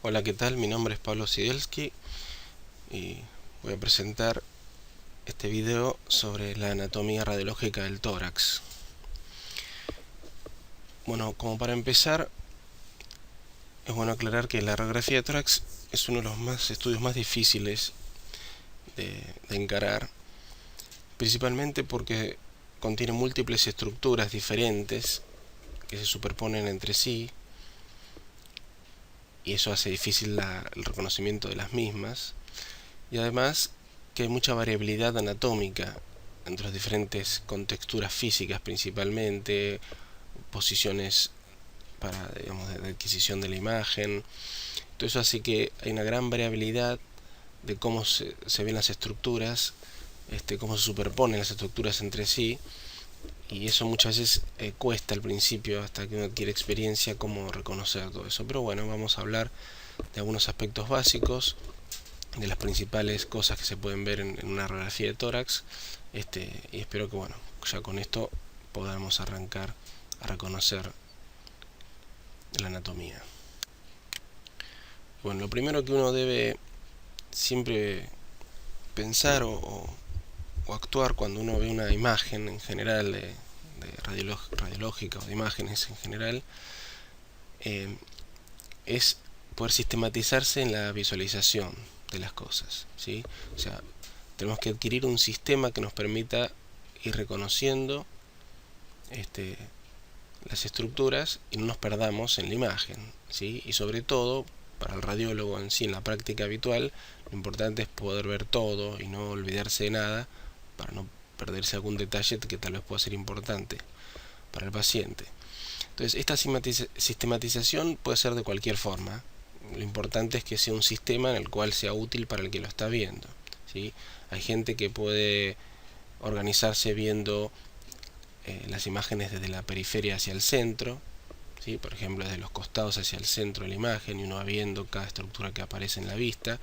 Hola, ¿qué tal? Mi nombre es Pablo Sidelski y voy a presentar este video sobre la anatomía radiológica del tórax. Bueno, como para empezar, es bueno aclarar que la radiografía de tórax es uno de los estudios más difíciles de encarar, principalmente porque contiene múltiples estructuras diferentes que se superponen entre sí, y eso hace difícil el reconocimiento de las mismas, y además que hay mucha variabilidad anatómica entre las diferentes contexturas físicas, principalmente posiciones para, digamos, de adquisición de la imagen. Todo eso hace que hay una gran variabilidad de cómo se ven las estructuras, cómo se superponen las estructuras entre sí, y eso muchas veces cuesta al principio, hasta que uno adquiere experiencia, cómo reconocer todo eso. Pero bueno, vamos a hablar de algunos aspectos básicos, de las principales cosas que se pueden ver en una radiografía de tórax, y espero que, bueno, ya con esto podamos arrancar a reconocer la anatomía. Bueno, lo primero que uno debe siempre pensar o actuar cuando uno ve una imagen en general de radiológica o de imágenes en general, es poder sistematizarse en la visualización de las cosas, ¿sí? O sea, tenemos que adquirir un sistema que nos permita ir reconociendo las estructuras y no nos perdamos en la imagen, ¿sí? Y sobre todo, para el radiólogo en sí, en la práctica habitual, lo importante es poder ver todo y no olvidarse de nada, para no perderse algún detalle que tal vez pueda ser importante para el paciente. Entonces, esta sistematización puede ser de cualquier forma. Lo importante es que sea un sistema en el cual sea útil para el que lo está viendo, ¿sí? Hay gente que puede organizarse viendo las imágenes desde la periferia hacia el centro, ¿sí? Por ejemplo, desde los costados hacia el centro de la imagen, y uno va viendo cada estructura que aparece en la vista,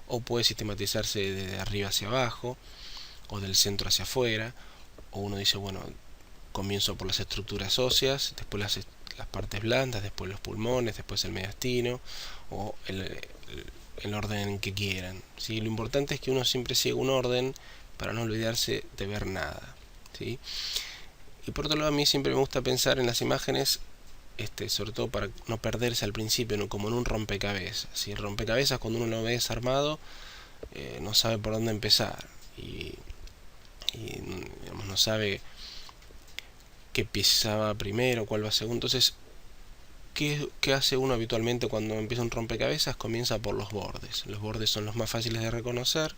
o puede sistematizarse desde arriba hacia abajo, o del centro hacia afuera, o uno dice, bueno, comienzo por las estructuras óseas, después las partes blandas, después los pulmones, después el mediastino, o el orden que quieran, ¿sí? Lo importante es que uno siempre siga un orden para no olvidarse de ver nada, ¿sí? Y por otro lado, a mí siempre me gusta pensar en las imágenes, sobre todo para no perderse al principio, ¿no? Como en un rompecabezas, ¿sí? El rompecabezas, cuando uno lo ve desarmado, no sabe por dónde empezar, y digamos, no sabe qué pieza va primero, cuál va segundo. Entonces, ¿qué hace uno habitualmente cuando empieza un rompecabezas? Comienza por los bordes. Los bordes son los más fáciles de reconocer,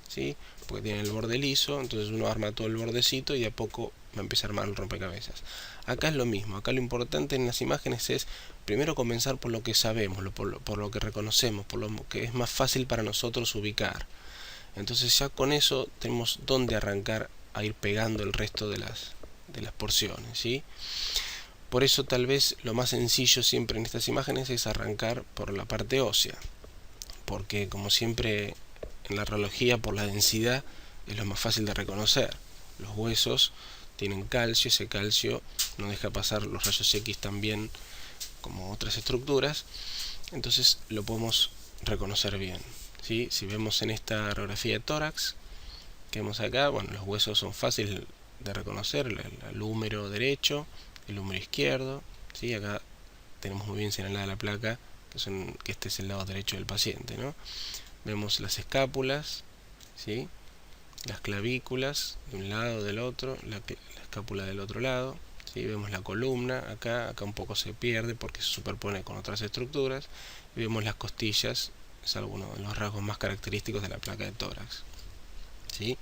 ¿sí? Porque tienen el borde liso, entonces uno arma todo el bordecito y de a poco va a empezar a armar el rompecabezas. Acá es lo mismo, acá lo importante en las imágenes es primero comenzar por lo que sabemos, por lo que reconocemos, por lo que es más fácil para nosotros ubicar. Entonces ya con eso tenemos dónde arrancar a ir pegando el resto de las porciones, ¿sí? Por eso tal vez lo más sencillo siempre en estas imágenes es arrancar por la parte ósea, porque como siempre en la radiología, por la densidad es lo más fácil de reconocer. Los huesos tienen calcio, ese calcio no deja pasar los rayos X tan bien como otras estructuras, entonces lo podemos reconocer bien, ¿sí? Si vemos en esta radiografía de tórax que vemos acá, bueno, los huesos son fáciles de reconocer, el húmero derecho, el húmero izquierdo, ¿sí? Acá tenemos muy bien señalada la placa, que este es el lado derecho del paciente, ¿no? Vemos las escápulas, ¿sí? Las clavículas de un lado, del otro, la escápula del otro lado, ¿sí? Vemos la columna, acá un poco se pierde porque se superpone con otras estructuras, y vemos las costillas, es alguno de los rasgos más característicos de la placa de tórax, ¿sí?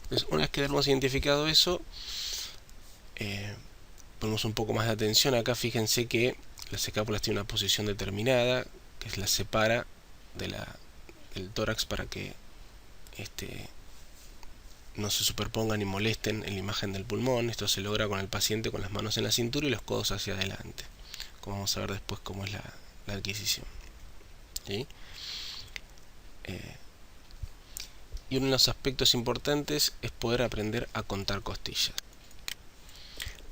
Entonces, una vez que hemos identificado eso, ponemos un poco más de atención. Acá fíjense que las escápulas tienen una posición determinada que las separa del tórax para que no se superpongan ni molesten en la imagen del pulmón. Esto se logra con el paciente con las manos en la cintura y los codos hacia adelante, como vamos a ver después cómo es la adquisición, ¿sí? Y uno de los aspectos importantes es poder aprender a contar costillas.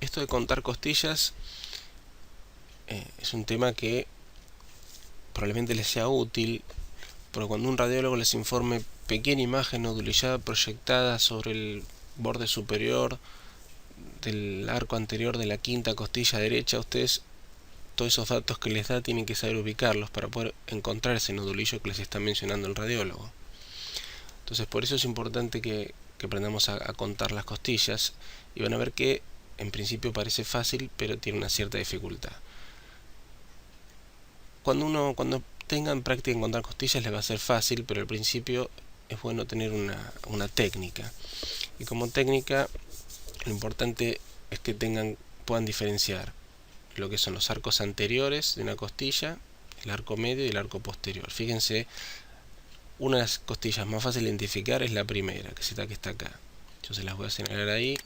Esto de contar costillas es un tema que probablemente les sea útil, porque cuando un radiólogo les informe pequeña imagen nodulillada proyectada sobre el borde superior del arco anterior de la quinta costilla derecha, ustedes todos esos datos que les da tienen que saber ubicarlos para poder encontrar ese nodulillo que les está mencionando el radiólogo. Entonces por eso es importante que aprendamos a contar las costillas, y van a ver que en principio parece fácil, pero tiene una cierta dificultad. Cuando tengan práctica en contar costillas les va a ser fácil, pero al principio es bueno tener una técnica. Y como técnica, lo importante es que puedan diferenciar lo que son los arcos anteriores de una costilla, el arco medio y el arco posterior. Fíjense, una de las costillas más fáciles de identificar es la primera, que es esta que está acá. Yo se las voy a señalar ahí.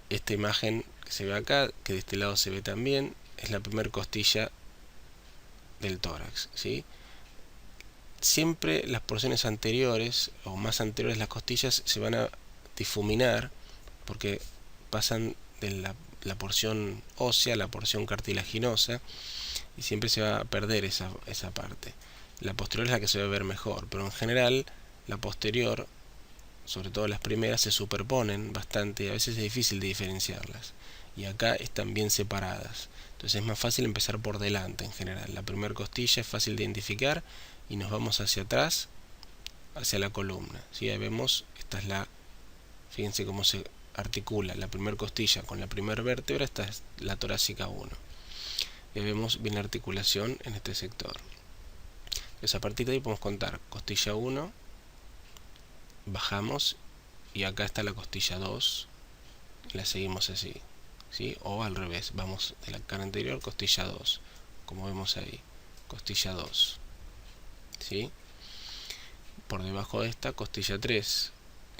Esta imagen que se ve acá, que de este lado se ve también, es la primera costilla del tórax, ¿sí? Siempre las porciones anteriores o más anteriores de las costillas se van a difuminar, porque pasan de la porción ósea a la porción cartilaginosa, y siempre se va a perder esa parte. La posterior es la que se va a ver mejor, pero en general la posterior, sobre todo las primeras, se superponen bastante y a veces es difícil de diferenciarlas, y acá están bien separadas. Entonces es más fácil empezar por delante en general. La primera costilla es fácil de identificar y nos vamos hacia atrás, hacia la columna, ¿sí? Ahí vemos, fíjense cómo se articula la primera costilla con la primera vértebra. Esta es la torácica 1. Y vemos bien la articulación en este sector. Entonces a partir de ahí podemos contar costilla 1, bajamos y acá está la costilla 2, y la seguimos así, ¿sí? O al revés, vamos de la cara anterior, costilla 2, como vemos ahí, costilla 2, ¿sí? Por debajo de esta, costilla 3,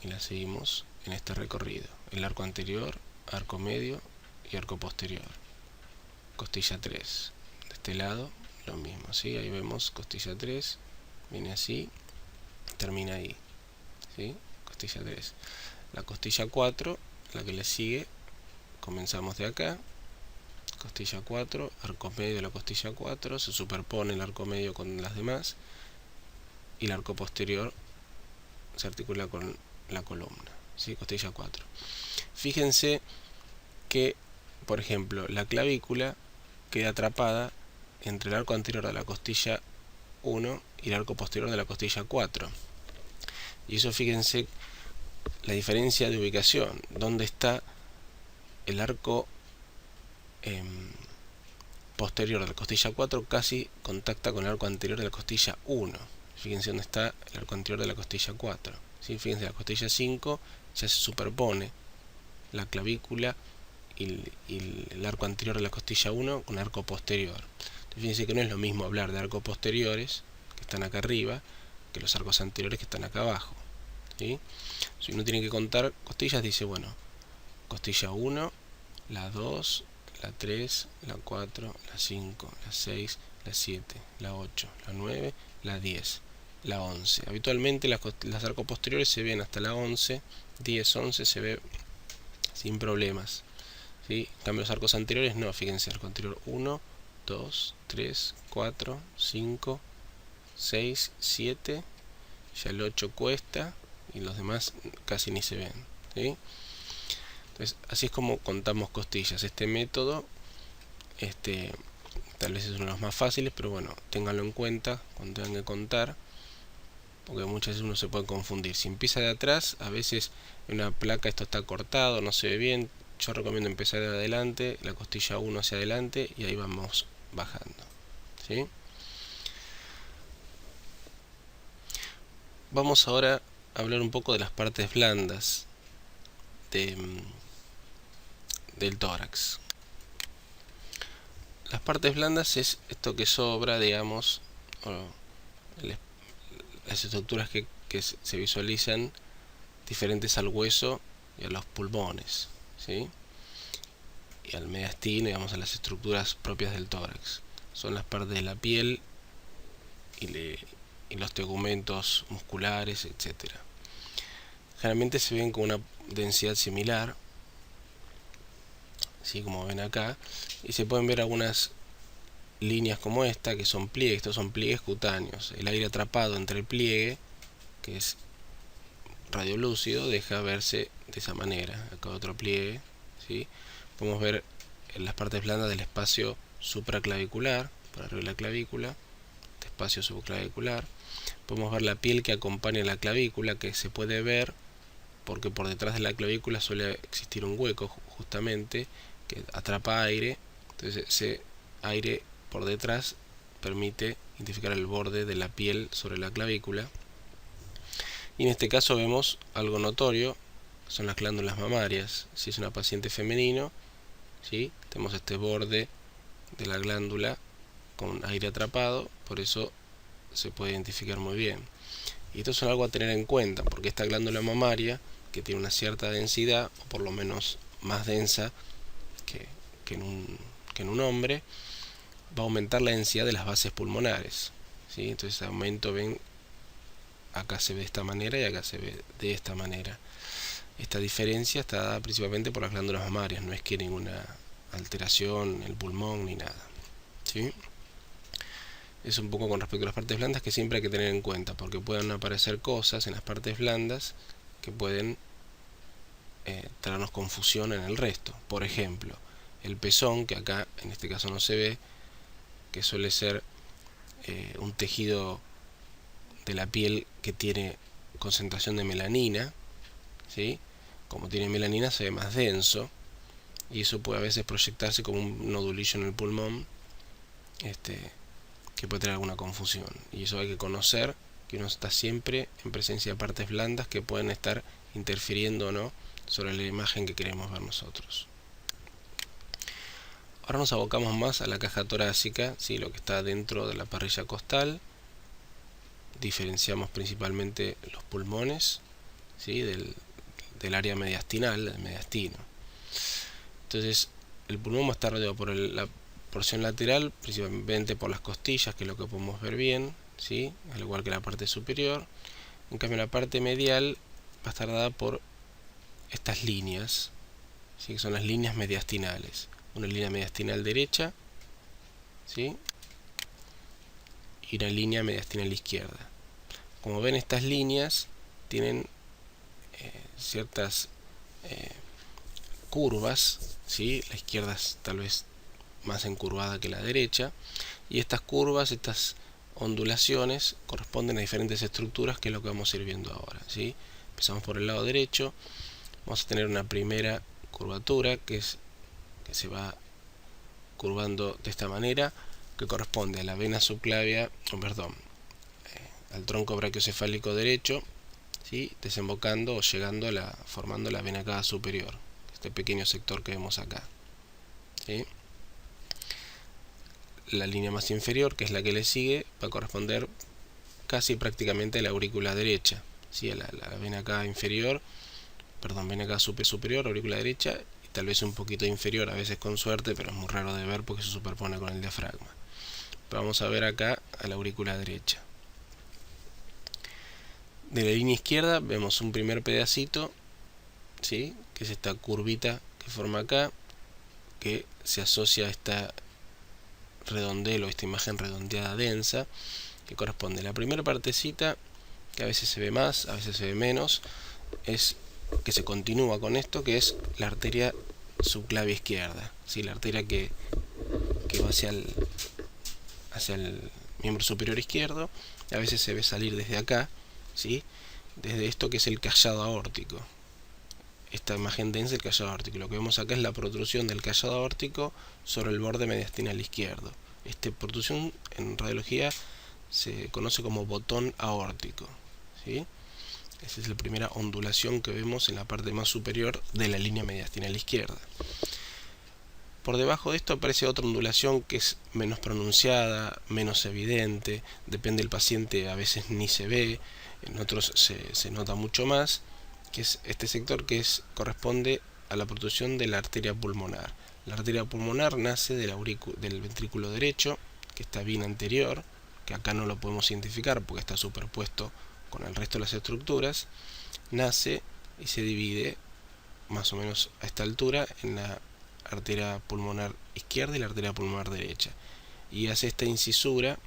y la seguimos en este recorrido, el arco anterior, arco medio y arco posterior. Costilla 3, de este lado lo mismo, ¿sí? Ahí vemos costilla 3, viene así, termina ahí, ¿sí? Costilla 3. La costilla 4, la que le sigue, comenzamos de acá, costilla 4, arco medio de la costilla 4, se superpone el arco medio con las demás, y el arco posterior se articula con la columna, ¿sí? Costilla 4. Fíjense que, por ejemplo, la clavícula queda atrapada entre el arco anterior de la costilla 1 y el arco posterior de la costilla 4. Y eso, fíjense la diferencia de ubicación, donde está el arco posterior de la costilla 4 casi contacta con el arco anterior de la costilla 1. Fíjense dónde está el arco anterior de la costilla 4. ¿Sí? Fíjense, la costilla 5 ya se superpone la clavícula y el arco anterior de la costilla 1 con el arco posterior. Entonces, fíjense que no es lo mismo hablar de arcos posteriores, que están acá arriba, que los arcos anteriores, que están acá abajo, ¿sí? Si uno tiene que contar costillas, dice, bueno, costilla 1, la 2, la 3, la 4, la 5, la 6, la 7, la 8, la 9, la 10, la 11. Habitualmente las arcos posteriores se ven hasta la 11, 10, 11 se ve sin problemas, ¿sí? En cambio los arcos anteriores no, fíjense, arco anterior 1, 2, 3, 4, 5, 6, 7, ya el 8 cuesta y los demás casi ni se ven, ¿sí? Entonces así es como contamos costillas. Este método tal vez es uno de los más fáciles, pero bueno, ténganlo en cuenta cuando tengan que contar, porque muchas veces uno se puede confundir. Si empieza de atrás, a veces en una placa esto está cortado, no se ve bien. Yo recomiendo empezar de adelante, la costilla 1 hacia adelante, y ahí vamos bajando, ¿sí? Vamos ahora a hablar un poco de las partes blandas del tórax. Las partes blandas es esto que sobra, digamos, o las estructuras que se visualizan diferentes al hueso y a los pulmones, ¿sí? Y al mediastino, digamos, a las estructuras propias del tórax. Son las partes de la piel y los tegumentos musculares, etc. Generalmente se ven con una densidad similar, ¿sí? Como ven acá, y se pueden ver algunas líneas como esta, que son pliegues. Estos son pliegues cutáneos. El aire atrapado entre el pliegue, que es radiolúcido, deja verse de esa manera. Acá otro pliegue, ¿sí? Podemos ver en las partes blandas del espacio supraclavicular, por arriba de la clavícula, este espacio subclavicular. Podemos ver la piel que acompaña la clavícula, que se puede ver porque por detrás de la clavícula suele existir un hueco justamente que atrapa aire. Entonces ese aire por detrás permite identificar el borde de la piel sobre la clavícula. Y en este caso vemos algo notorio, son las glándulas mamarias. Si es una paciente femenino, ¿sí? Tenemos este borde de la glándula con aire atrapado, por eso se puede identificar muy bien. Y esto es algo a tener en cuenta, porque esta glándula mamaria, que tiene una cierta densidad, o por lo menos más densa que en un hombre, va a aumentar la densidad de las bases pulmonares, ¿sí? Entonces aumento, ven, acá se ve de esta manera y acá se ve de esta manera. Esta diferencia está dada principalmente por las glándulas mamarias, no es que ninguna alteración en el pulmón ni nada, ¿sí? Es un poco con respecto a las partes blandas que siempre hay que tener en cuenta, porque pueden aparecer cosas en las partes blandas que pueden traernos confusión en el resto. Por ejemplo, el pezón, que acá en este caso no se ve, que suele ser un tejido de la piel que tiene concentración de melanina, ¿sí? Como tiene melanina se ve más denso, y eso puede a veces proyectarse como un nodulillo en el pulmón, que puede tener alguna confusión. Y eso hay que conocer, que uno está siempre en presencia de partes blandas que pueden estar interfiriendo o no sobre la imagen que queremos ver nosotros. Ahora nos abocamos más a la caja torácica, ¿sí? Lo que está dentro de la parrilla costal. Diferenciamos principalmente los pulmones, ¿sí? del área mediastinal, del mediastino. Entonces el pulmón va a estar rodeado por la porción lateral, principalmente por las costillas, que es lo que podemos ver bien, ¿sí? Al igual que la parte superior. En cambio la parte medial va a estar dada por estas líneas, ¿sí? Que son las líneas mediastinales. Una línea mediastinal derecha, ¿sí? Y una línea mediastinal izquierda. Como ven, estas líneas tienen ciertas curvas, ¿sí? La izquierda es tal vez más encurvada que la derecha, y estas curvas, estas ondulaciones corresponden a diferentes estructuras, que es lo que vamos a ir viendo ahora, ¿sí? Empezamos por el lado derecho. Vamos a tener una primera curvatura que se va curvando de esta manera, que corresponde a la vena subclavia, al tronco brachiocefálico derecho, ¿sí? Desembocando o llegando formando la vena cava superior, este pequeño sector que vemos acá, ¿sí? La línea más inferior, que es la que le sigue, va a corresponder casi prácticamente a la aurícula derecha, ¿sí? A la vena cava inferior, vena cava superior, aurícula derecha, y tal vez un poquito inferior, a veces con suerte, pero es muy raro de ver porque se superpone con el diafragma. Pero vamos a ver acá a la aurícula derecha. De la línea izquierda vemos un primer pedacito, ¿sí? Que es esta curvita que forma acá, que se asocia a esta redondelo, esta imagen redondeada densa, que corresponde a la primera partecita, que a veces se ve más, a veces se ve menos, es que se continúa con esto, que es la arteria subclavia izquierda, ¿sí? La arteria que va hacia el miembro superior izquierdo, a veces se ve salir desde acá, ¿sí? Desde esto que es el callado aórtico. Esta imagen densa del callado aórtico. Lo que vemos acá es la protrusión del callado aórtico sobre el borde mediastinal izquierdo. Esta protrusión en radiología se conoce como botón aórtico, ¿sí? Esa es la primera ondulación que vemos en la parte más superior de la línea mediastinal izquierda. Por debajo de esto aparece otra ondulación que es menos pronunciada, menos evidente, depende del paciente, a veces ni se ve, en otros se nota mucho más, que es este sector que corresponde a la protrusión de la arteria pulmonar. La arteria pulmonar nace del ventrículo derecho, que está bien anterior, que acá no lo podemos identificar porque está superpuesto con el resto de las estructuras, nace y se divide más o menos a esta altura en la arteria pulmonar izquierda y la arteria pulmonar derecha. y hace esta incisura,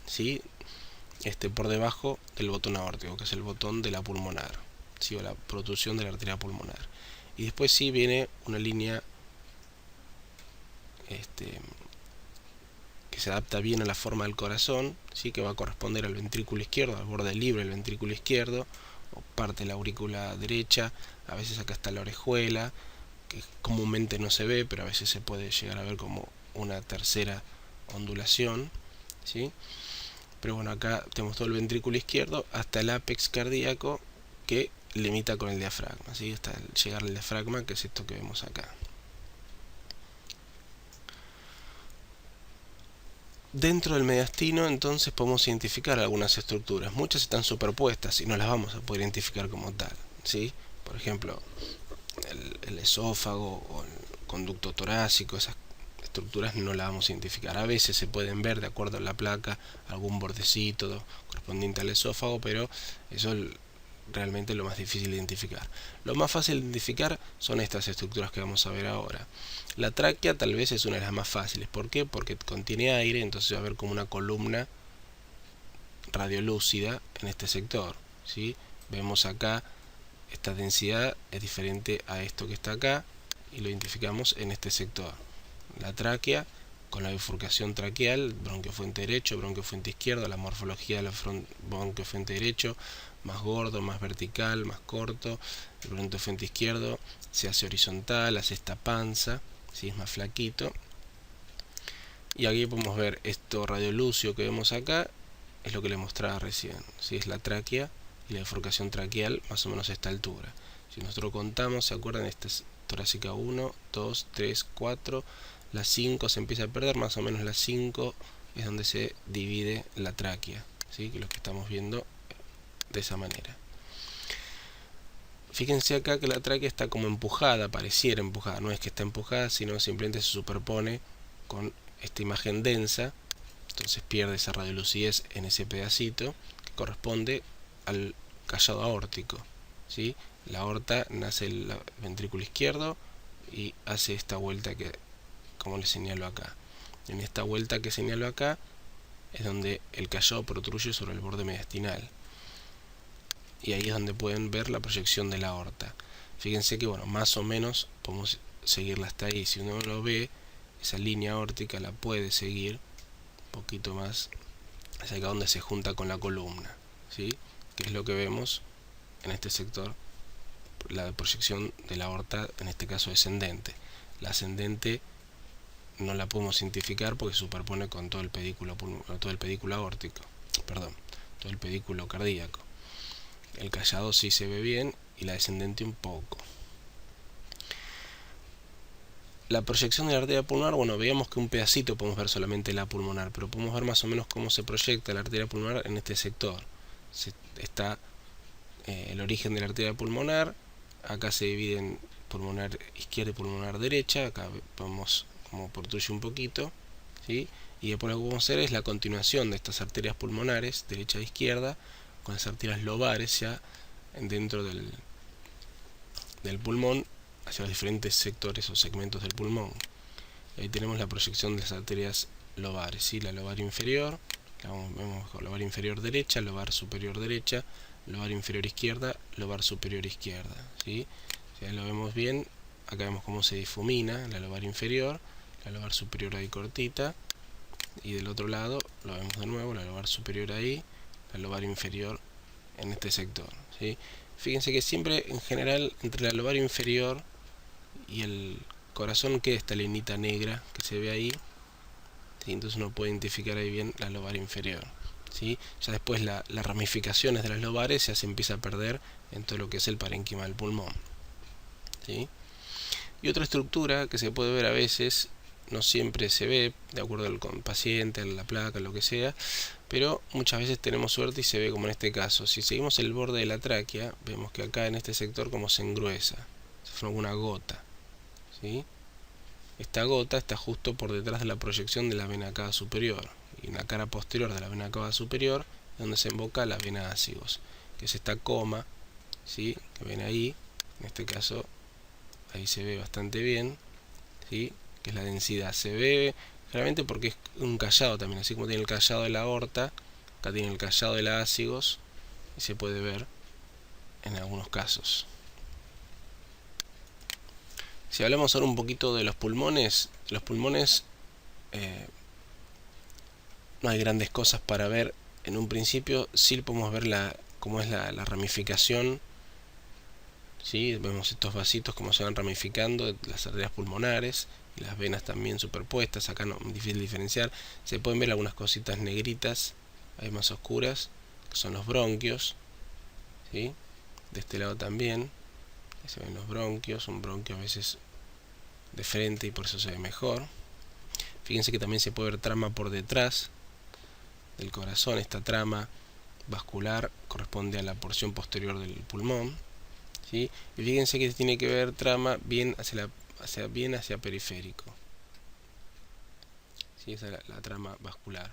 ¿sí? Por debajo del botón aórtico, que es el botón de la pulmonar, ¿sí? O la protrusión de la arteria pulmonar. Y después sí viene una línea que se adapta bien a la forma del corazón, ¿sí? Que va a corresponder al ventrículo izquierdo, al borde libre del ventrículo izquierdo, o parte de la aurícula derecha. A veces acá está la orejuela, que comúnmente no se ve, pero a veces se puede llegar a ver como una tercera ondulación, ¿sí? Pero bueno, acá tenemos todo el ventrículo izquierdo hasta el ápex cardíaco, que limita con el diafragma, ¿sí? Hasta llegar al diafragma, que es esto que vemos acá. Dentro del mediastino entonces podemos identificar algunas estructuras. Muchas están superpuestas y no las vamos a poder identificar como tal, ¿sí? Por ejemplo, el esófago o el conducto torácico, esas estructuras no las vamos a identificar. A veces se pueden ver de acuerdo a la placa algún bordecito correspondiente al esófago, pero eso es realmente lo más difícil de identificar. Lo más fácil de identificar son estas estructuras que vamos a ver ahora. La tráquea tal vez es una de las más fáciles. ¿Por qué? Porque contiene aire, entonces va a haber como una columna radiolúcida en este sector, ¿sí? Vemos acá esta densidad es diferente a esto que está acá y lo identificamos en este sector. La tráquea con la bifurcación traqueal, bronquiofuente derecho, bronquiofuente izquierdo, la morfología del bronquiofuente derecho, más gordo, más vertical, más corto. El bronquiofuente izquierdo se hace horizontal, hace esta panza, ¿sí? Es más flaquito. Y aquí podemos ver esto radiolúcido que vemos acá, es lo que les mostraba recién, ¿sí? Es la tráquea y la bifurcación traqueal más o menos a esta altura. Si nosotros contamos, ¿se acuerdan? Esta es torácica 1, 2, 3, 4, la 5 se empieza a perder, más o menos la 5 es donde se divide la tráquea, ¿sí? Que es lo que estamos viendo de esa manera. Fíjense acá que la tráquea está como empujada, pareciera empujada, no es que está empujada, sino simplemente se superpone con esta imagen densa, entonces pierde esa radiolucidez en ese pedacito que corresponde al callado aórtico, ¿sí? La aorta nace el ventrículo izquierdo y hace esta vuelta que, como les señalo acá. En esta vuelta que señalo acá es donde el callado protruye sobre el borde mediastinal. Y ahí es donde pueden ver la proyección de la aorta. Fíjense que, bueno, más o menos podemos seguirla hasta ahí. Si uno lo ve, esa línea aórtica la puede seguir un poquito más hacia acá donde se junta con la columna, ¿sí? Que es lo que vemos en este sector, la proyección de la aorta, en este caso descendente. La ascendente no la podemos identificar porque se superpone con todo el pedículo aórtico, perdón, todo el pedículo cardíaco. El callado sí se ve bien y la descendente un poco. La proyección de la arteria pulmonar, bueno, veíamos que un pedacito podemos ver solamente la pulmonar, pero podemos ver más o menos cómo se proyecta la arteria pulmonar en este sector. Está el origen de la arteria pulmonar, acá se divide en pulmonar izquierda y pulmonar derecha, acá podemos como protruye un poquito, ¿sí? Y después lo que vamos a hacer es la continuación de estas arterias pulmonares, derecha e izquierda, con las arterias lobares ya dentro del pulmón, hacia los diferentes sectores o segmentos del pulmón. Ahí tenemos la proyección de las arterias lobares, ¿sí? La lobar inferior, vemos lobar inferior derecha, lobar superior derecha, lobar inferior izquierda, lobar superior izquierda, ¿sí? Si ahí lo vemos bien, acá vemos cómo se difumina la lobar inferior, la lobar superior ahí cortita, y del otro lado lo vemos de nuevo, la lobar superior ahí, la lobar inferior en este sector, ¿sí? Fíjense que siempre en general entre la lobar inferior y el corazón queda esta linita negra que se ve ahí, ¿sí? Entonces uno puede identificar ahí bien la lobar inferior, ¿sí? Ya después las ramificaciones de las lobares ya se empieza a perder en todo lo que es el parénquima del pulmón, ¿sí? Y otra estructura que se puede ver a veces, no siempre se ve de acuerdo al paciente, a la placa, lo que sea, pero muchas veces tenemos suerte y se ve como en este caso. Si seguimos el borde de la tráquea, vemos que acá en este sector como se engruesa, se forma una gota, ¿sí? Esta gota está justo por detrás de la proyección de la vena cava superior, y en la cara posterior de la vena cava superior es donde se emboca la vena ácigos, que es esta coma, ¿sí? Que ven ahí, en este caso ahí se ve bastante bien, ¿sí? Que es la densidad, se ve Generalmente porque es un callado también, así como tiene el callado de la aorta, acá tiene el callado de la ácigos y se puede ver en algunos casos. Si hablamos ahora un poquito de los pulmones no hay grandes cosas para ver en un principio. Sí podemos ver cómo es la ramificación, ¿sí? Vemos estos vasitos como se van ramificando de las arterias pulmonares y las venas también superpuestas. Acá no es difícil diferenciar. Se pueden ver algunas cositas negritas, hay más oscuras, que son los bronquios, ¿sí? De este lado también se ven los bronquios, un bronquio a veces de frente y por eso se ve mejor. Fíjense que también se puede ver trama por detrás del corazón. Esta trama vascular corresponde a la porción posterior del pulmón, ¿sí? Y fíjense que tiene que ver trama bien hacia periférico, ¿sí? Esa es la trama vascular.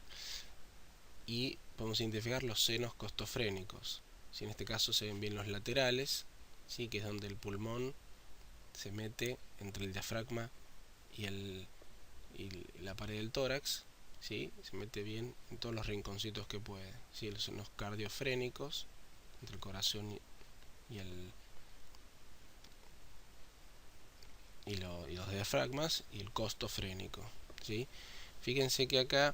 Y podemos identificar los senos costofrénicos, ¿sí? En este caso se ven bien los laterales, ¿sí? Que es donde el pulmón se mete entre el diafragma y la pared del tórax, ¿sí? Se mete bien en todos los rinconcitos que puede, ¿sí? Los senos cardiofrénicos entre el corazón y los diafragmas, y el costofrénico, ¿sí? Fíjense que acá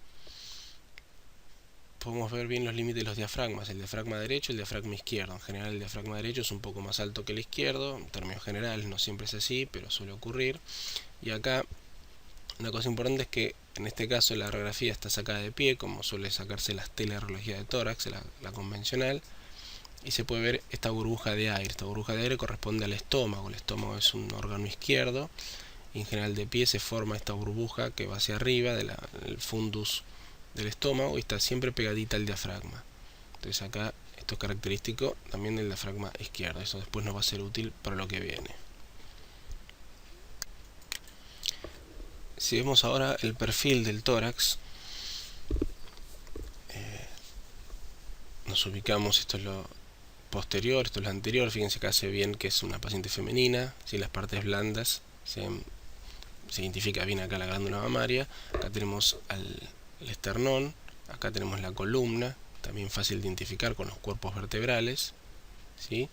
podemos ver bien los límites de los diafragmas, el diafragma derecho y el diafragma izquierdo. En general el diafragma derecho es un poco más alto que el izquierdo, en términos generales no siempre es así, pero suele ocurrir. Y acá una cosa importante es que en este caso la radiografía está sacada de pie, como suele sacarse la teleradiología de tórax, la convencional, y se puede ver esta burbuja de aire. Esta burbuja de aire corresponde al estómago. El estómago es un órgano izquierdo y en general de pie se forma esta burbuja que va hacia arriba del fundus del estómago y está siempre pegadita al diafragma. Entonces acá esto es característico también del diafragma izquierdo. Eso después nos va a ser útil para lo que viene. Si vemos ahora el perfil del tórax, nos ubicamos, esto es lo posterior, esto es lo anterior. Fíjense acá se ve bien que es una paciente femenina, ¿sí? Las partes blandas se identifica bien acá la glándula mamaria. Acá tenemos el esternón, acá tenemos la columna, también fácil de identificar con los cuerpos vertebrales, ¿sí?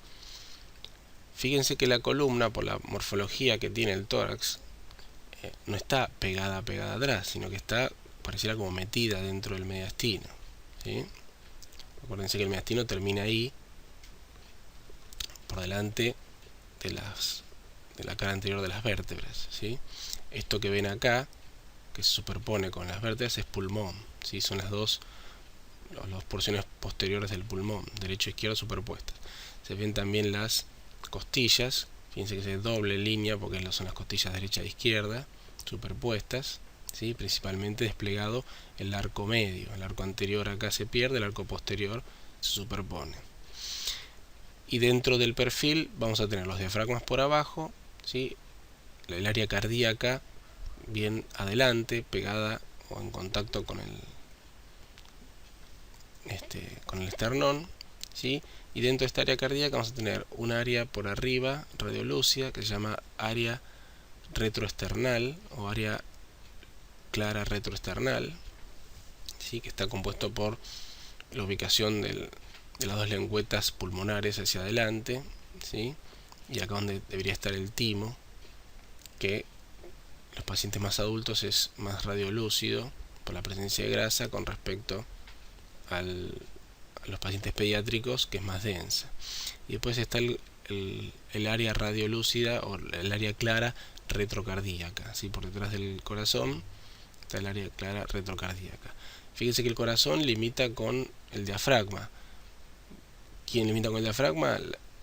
Fíjense que la columna, por la morfología que tiene el tórax, no está pegada atrás, sino que está, pareciera como metida dentro del mediastino, ¿sí? Acuérdense que el mediastino termina ahí, por delante de la cara anterior de las vértebras, ¿sí? Esto que ven acá, que se superpone con las vértebras, es pulmón, ¿sí? Son las dos porciones posteriores del pulmón, derecho e izquierdo superpuestas. Se ven también las costillas, fíjense que se doble línea porque son las costillas derecha e izquierda superpuestas, ¿sí? Principalmente desplegado el arco medio. El arco anterior acá se pierde, el arco posterior se superpone. Y dentro del perfil vamos a tener los diafragmas por abajo, ¿sí? El área cardíaca bien adelante, pegada o en contacto con el esternón, ¿sí? Y dentro de esta área cardíaca vamos a tener un área por arriba radiolúcida que se llama área retroesternal o área clara retroesternal, ¿sí? Que está compuesto por la ubicación de las dos lengüetas pulmonares hacia adelante, ¿sí? Y acá donde debería estar el timo, que los pacientes más adultos es más radiolúcido por la presencia de grasa con respecto a los pacientes pediátricos, que es más densa. Y después está el área radiolúcida o el área clara retrocardíaca, ¿sí? Por detrás del corazón está el área clara retrocardíaca. Fíjense que el corazón limita con el diafragma. ¿Quién limita con el diafragma?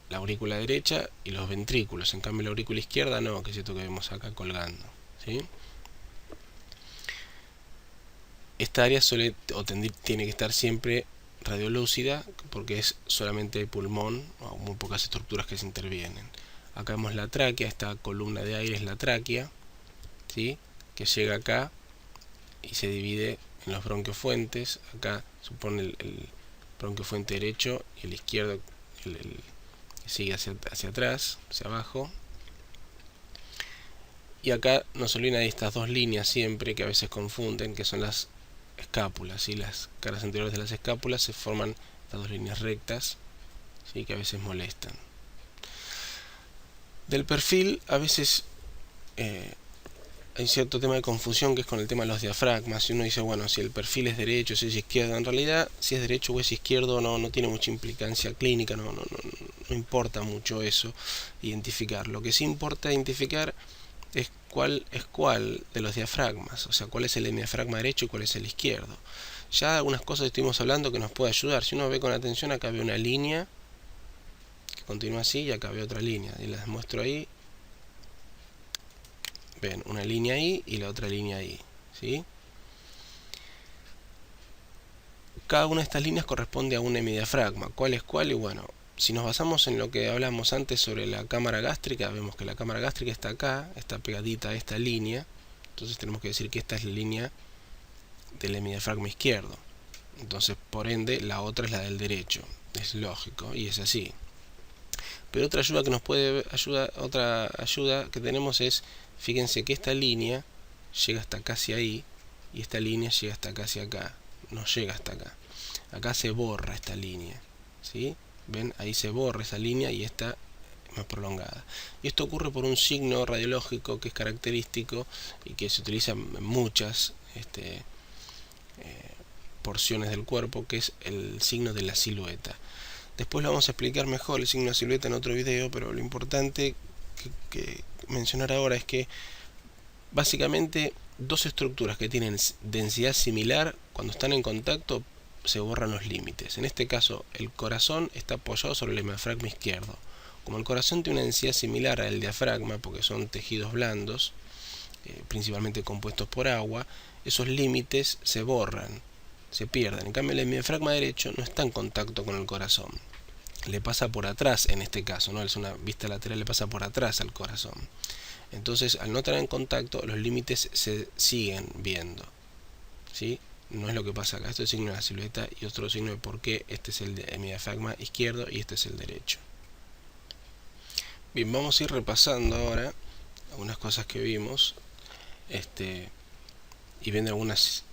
La aurícula derecha y los ventrículos. En cambio la aurícula izquierda no, que es esto que vemos acá colgando, ¿sí? Esta área tiene que estar siempre radiolúcida porque es solamente el pulmón o muy pocas estructuras que se intervienen. Acá vemos la tráquea, esta columna de aire es la tráquea, ¿sí? Que llega acá y se divide en los bronquiofuentes. Acá supone el bronquiofuente derecho y el izquierdo que sigue hacia atrás, hacia abajo. Y acá no se olviden de estas dos líneas siempre, que a veces confunden, que son las escápulas, ¿sí? Las caras anteriores de las escápulas se forman estas dos líneas rectas, ¿sí? Que a veces molestan. Del perfil a veces hay cierto tema de confusión, que es con el tema de los diafragmas. Si uno dice, bueno, si el perfil es derecho, si es izquierdo, en realidad si es derecho o es izquierdo no tiene mucha implicancia clínica, no importa mucho eso, identificar. Lo que sí importa identificar es cuál de los diafragmas, o sea, cuál es el hemidiafragma derecho y cuál es el izquierdo. Ya algunas cosas estuvimos hablando que nos puede ayudar. Si uno ve con atención, acá ve una línea que continúa así y acá ve otra línea, y las muestro ahí. Ven, una línea ahí y la otra línea ahí, ¿sí? Cada una de estas líneas corresponde a un hemidiafragma. ¿Cuál es cuál? Y bueno, si nos basamos en lo que hablamos antes sobre la cámara gástrica, vemos que la cámara gástrica está acá, está pegadita a esta línea. Entonces tenemos que decir que esta es la línea del hemidiafragma izquierdo. Entonces, por ende, la otra es la del derecho. Es lógico y es así. Pero otra ayuda que nos puede otra ayuda que tenemos es, fíjense que esta línea llega hasta casi ahí y esta línea llega hasta casi acá. No llega hasta acá. Acá se borra esta línea, ¿sí? Ven, ahí se borra esa línea y esta más prolongada. Y esto ocurre por un signo radiológico que es característico y que se utiliza en muchas porciones del cuerpo, que es el signo de la silueta. Después lo vamos a explicar mejor el signo de silueta en otro video, pero lo importante que mencionar ahora es que básicamente dos estructuras que tienen densidad similar, cuando están en contacto se borran los límites. En este caso el corazón está apoyado sobre el hemidiafragma izquierdo. Como el corazón tiene una densidad similar al diafragma, porque son tejidos blandos, principalmente compuestos por agua, esos límites se borran, se pierden. En cambio el hemidiafragma derecho no está en contacto con el corazón, le pasa por atrás en este caso, ¿no? Es una vista lateral, le pasa por atrás al corazón. Entonces, al no estar en contacto, los límites se siguen viendo, ¿sí? No es lo que pasa acá. Esto es el signo de la silueta y otro signo de por qué este es el hemidiafragma izquierdo y este es el derecho. Bien, vamos a ir repasando ahora algunas cosas que vimos y viendo algunas,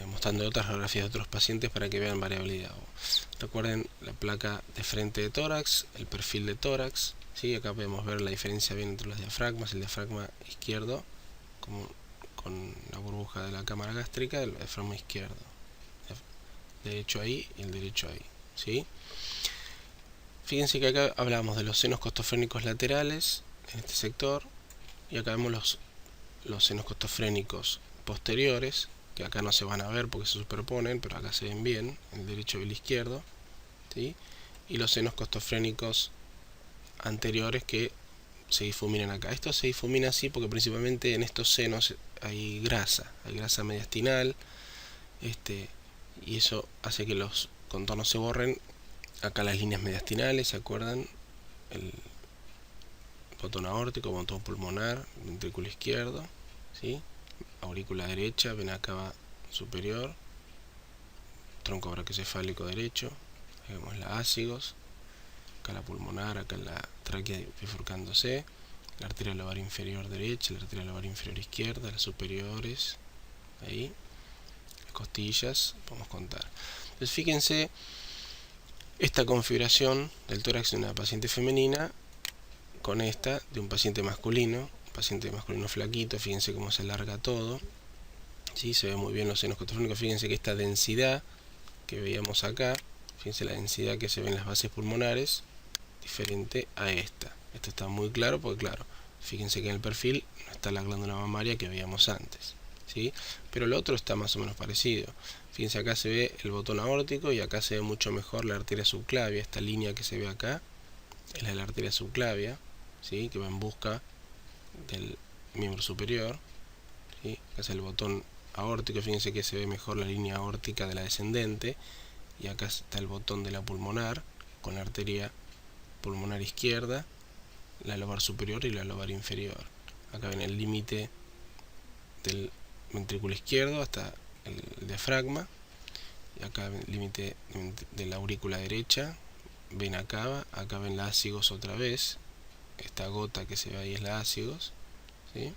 mostrando otras radiografías de otros pacientes para que vean variabilidad. Recuerden la placa de frente de tórax, el perfil de tórax, ¿sí? Acá podemos ver la diferencia bien entre los diafragmas, el diafragma izquierdo con la burbuja de la cámara gástrica, el diafragma izquierdo, derecho ahí y el derecho ahí, ¿sí? Fíjense que acá hablamos de los senos costofrénicos laterales en este sector y acá vemos los senos costofrénicos posteriores, que acá no se van a ver porque se superponen, pero acá se ven bien, el derecho y el izquierdo, ¿sí? Y los senos costofrénicos anteriores que se difuminan acá. Esto se difumina así porque principalmente en estos senos hay grasa mediastinal, y eso hace que los contornos se borren. Acá las líneas mediastinales, ¿se acuerdan? El botón aórtico, botón pulmonar, ventrículo izquierdo, ¿sí? Aurícula derecha, vena cava superior, tronco braquiocefálico derecho, ahí vemos la ácigos, acá la pulmonar, acá la tráquea bifurcándose, la arteria lobar inferior derecha, la arteria lobar inferior izquierda, las superiores, ahí, las costillas, podemos contar. Entonces fíjense esta configuración del tórax de una paciente femenina con esta de un paciente masculino flaquito. Fíjense cómo se alarga todo, ¿sí? Se ve muy bien los senos costofrénicos. Fíjense que esta densidad que veíamos acá, fíjense la densidad que se ve en las bases pulmonares, diferente a esta. Esto está muy claro porque, claro, fíjense que en el perfil no está la glándula mamaria que veíamos antes, ¿sí? Pero el otro está más o menos parecido. Fíjense, acá se ve el botón aórtico y acá se ve mucho mejor la arteria subclavia. Esta línea que se ve acá es la de la arteria subclavia, ¿sí? Que va en busca del miembro superior, ¿sí? Acá es el botón aórtico. Fíjense que se ve mejor la línea aórtica de la descendente. Y acá está el botón de la pulmonar con la arteria pulmonar izquierda, la lobar superior y la lobar inferior. Acá ven el límite del ventrículo izquierdo hasta el diafragma, y acá ven el límite de la aurícula derecha, ven acá ven la ácigos otra vez, esta gota que se ve ahí es la ácigos, ¿sí?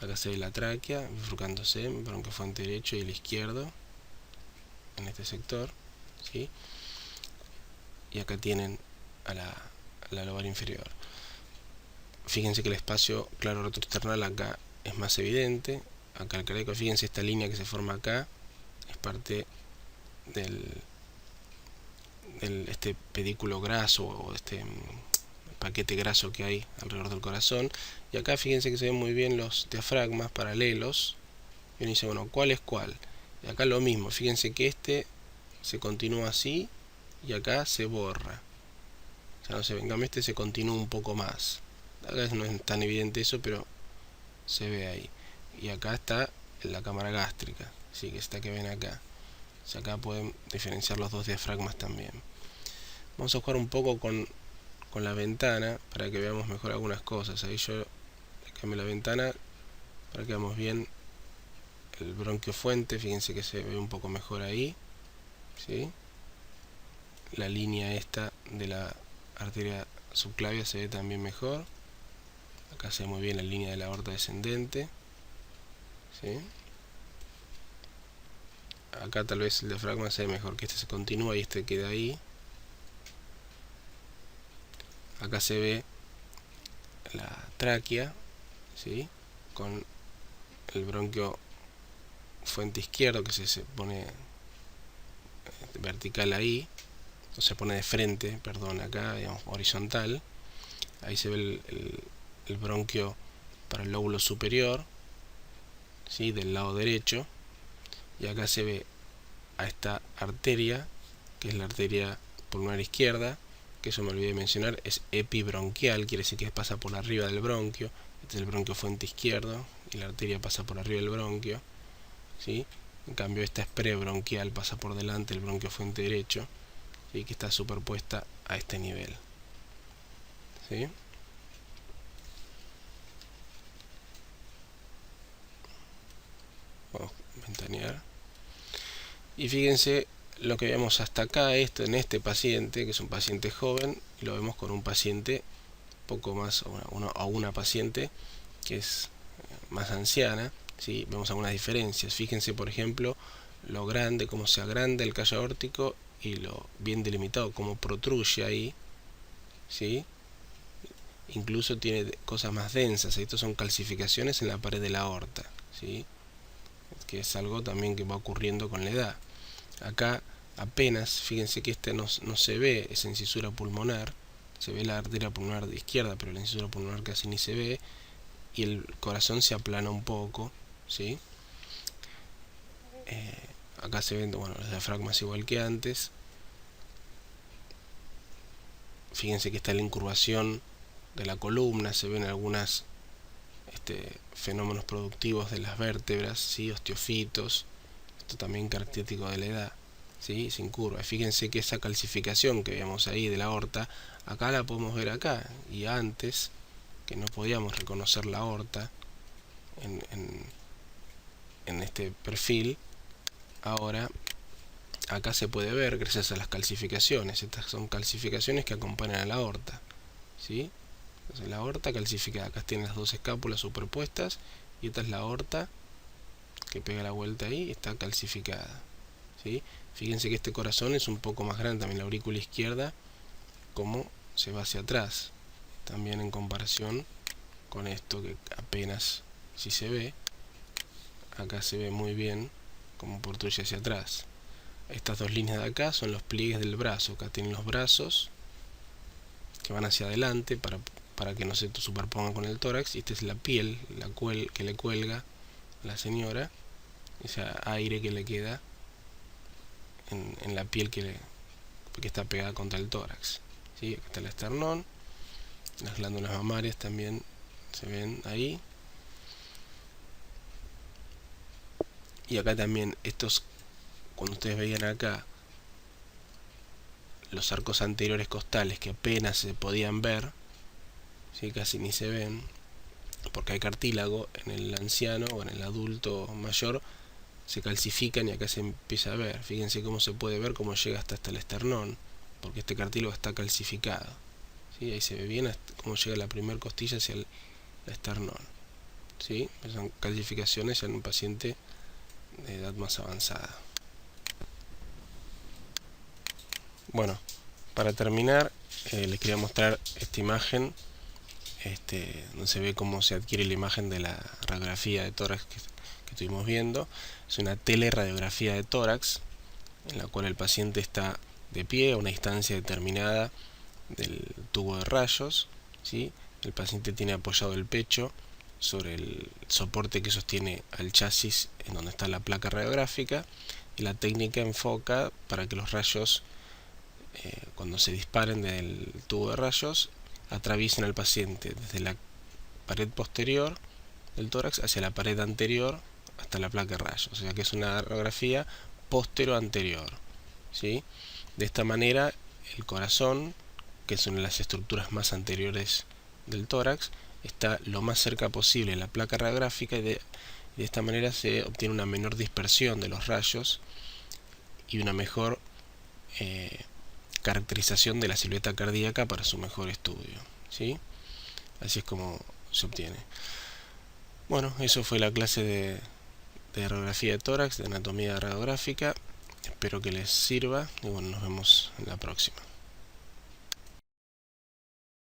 Acá se ve la tráquea bifurcándose, bronquiofuente derecho y el izquierdo en este sector, ¿sí? Y acá tienen a la lobar inferior. Fíjense que el espacio claro retroesternal acá es más evidente. Acá el craneco, fíjense esta línea que se forma acá, es parte del este pedículo graso o este paquete graso que hay alrededor del corazón. Y acá fíjense que se ven muy bien los diafragmas paralelos. Y uno dice, bueno, ¿cuál es cuál? Y acá lo mismo, fíjense que este se continúa así y acá se borra. O sea, no se venga, este se continúa un poco más. Acá no es tan evidente eso, pero se ve ahí. Y acá está la cámara gástrica, sí, que esta que ven acá. O sea, acá pueden diferenciar los dos diafragmas también. Vamos a jugar un poco con la ventana para que veamos mejor algunas cosas. Ahí yo le cambio la ventana para que veamos bien el bronquiofuente. Fíjense que se ve un poco mejor ahí, ¿sí? La línea esta de la arteria subclavia se ve también mejor. Acá se ve muy bien la línea de la aorta descendente, ¿sí? Acá tal vez el diafragma se ve mejor, que este se continúa y este queda ahí. Acá se ve la tráquea, ¿sí? Con el bronquio fuente izquierdo que se pone vertical ahí, o se pone de frente, perdón, acá, digamos, horizontal. Ahí se ve el bronquio para el lóbulo superior, ¿sí? Del lado derecho. Y acá se ve a esta arteria, que es la arteria pulmonar izquierda, que eso me olvidé de mencionar, es epibronquial, quiere decir que pasa por arriba del bronquio. Este es el bronquio fuente izquierdo y la arteria pasa por arriba del bronquio, ¿sí? En cambio esta es prebronquial, pasa por delante del bronquio fuente derecho, ¿sí? Que está superpuesta a este nivel, ¿sí? Vamos a ventanear. Y fíjense lo que vemos hasta acá, esto en este paciente, que es un paciente joven, y lo vemos con un paciente poco más, o una paciente que es más anciana, ¿sí? Vemos algunas diferencias. Fíjense, por ejemplo, lo grande, cómo se agranda el callo aórtico y lo bien delimitado, cómo protruye ahí, ¿sí? Incluso tiene cosas más densas. Estas son calcificaciones en la pared de la aorta, ¿sí? Que es algo también que va ocurriendo con la edad. Acá apenas, fíjense que este no se ve esa incisura pulmonar, se ve la arteria pulmonar de izquierda, pero la incisura pulmonar casi ni se ve, y el corazón se aplana un poco, ¿sí? Acá se ven, bueno, los diafragmas igual que antes. Fíjense que está la incurvación de la columna, se ven algunos fenómenos productivos de las vértebras, ¿sí? Osteofitos, esto también característico de la edad, ¿sí? Sin curva. Fíjense que esa calcificación que veíamos ahí de la aorta, acá la podemos ver acá, y antes, que no podíamos reconocer la aorta en este perfil, ahora acá se puede ver gracias a las calcificaciones. Estas son calcificaciones que acompañan a la aorta, ¿sí? Entonces la aorta calcificada, acá tienen las dos escápulas superpuestas y esta es la aorta que pega la vuelta ahí y está calcificada, ¿sí? Fíjense que este corazón es un poco más grande, también la aurícula izquierda, como se va hacia atrás, también en comparación con esto que apenas si se ve. Acá se ve muy bien como protruye hacia atrás. Estas dos líneas de acá son los pliegues del brazo. Acá tienen los brazos que van hacia adelante para que no se superpongan con el tórax, y esta es la piel que le cuelga a la señora, ese aire que le queda en la piel que está pegada contra el tórax, ¿sí? Acá está el esternón, las glándulas mamarias también se ven ahí, y acá también estos, cuando ustedes veían acá los arcos anteriores costales que apenas se podían ver, ¿sí? Casi ni se ven porque hay cartílago, en el anciano o en el adulto mayor se calcifican y acá se empieza a ver. Fíjense cómo se puede ver cómo llega hasta el esternón, porque este cartílago está calcificado, ¿sí? Ahí se ve bien cómo llega la primera costilla hacia el esternón, ¿sí? Son calcificaciones en un paciente de edad más avanzada. Bueno, para terminar, les quería mostrar esta imagen, donde se ve cómo se adquiere la imagen de la radiografía de tórax que estuvimos viendo. Es una teleradiografía de tórax, en la cual el paciente está de pie a una distancia determinada del tubo de rayos, ¿sí? El paciente tiene apoyado el pecho sobre el soporte que sostiene al chasis en donde está la placa radiográfica, y la técnica enfoca para que los rayos, cuando se disparen del tubo de rayos, atraviesen al paciente desde la pared posterior del tórax hacia la pared anterior hasta la placa de rayos, o sea que es una radiografía postero-anterior, ¿sí? De esta manera el corazón, que es una de las estructuras más anteriores del tórax, está lo más cerca posible de la placa radiográfica, y de esta manera se obtiene una menor dispersión de los rayos y una mejor caracterización de la silueta cardíaca para su mejor estudio, ¿sí? Así es como se obtiene. Bueno, eso fue la clase de radiografía de tórax, de anatomía radiográfica. Espero que les sirva y bueno, nos vemos en la próxima.